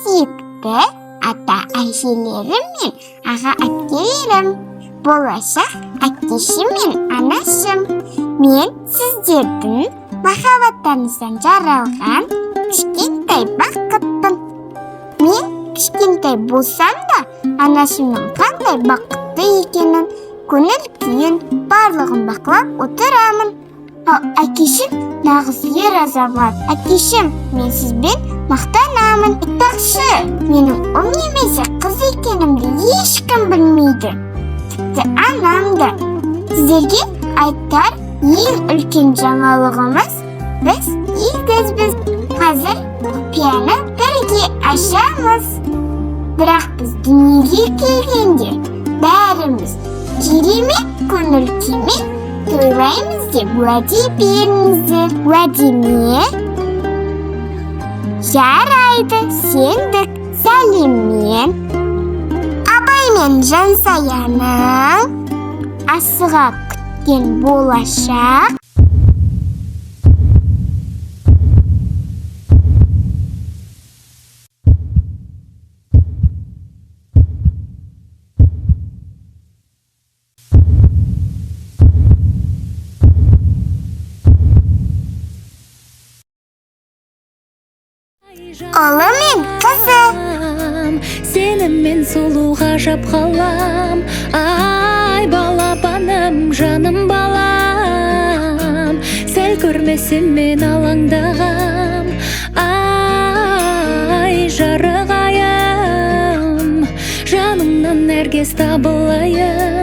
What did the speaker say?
Сүйікті ата-әжелерім мен аға-әпкелерім, болашақ әкешім мен анашым, мен сіздердің махаббаттарыңыздан жаралған кішкентай бақытпын. Мен кішкентай болсам да, анашымның қандай бақытты екенін, көңіл күйін барлығын бақылап отырамын. Ал әкешім нағыз ер азамат. Әкешім, мен сізбен мақтанамын. Айтпақшы, менің ұл немесе қыз екенімді ешкім білмейді. Тіпті анам да. Сіздерге айтар ең үлкен жаңалығымыз, біз егізбіз. Қазір құпияны бірге ашамыз. Бірақ біз дүниеге келгенде бәріміз керемет көңіл күймен тойлаймыз деп уәде беріңіздер. Уәде ме? Жарайды, сендік. Сәлеммен. Абай мен Жансаяның асыға күткен болашақ. Ұлы мен қызы. Сеніммен сұлу ғажап қалам. Ай, балапаным, жаным балам. Сәл көрмесем мен алаңдағам. Ай, жарық айым, жанымнан нәркес табылайын.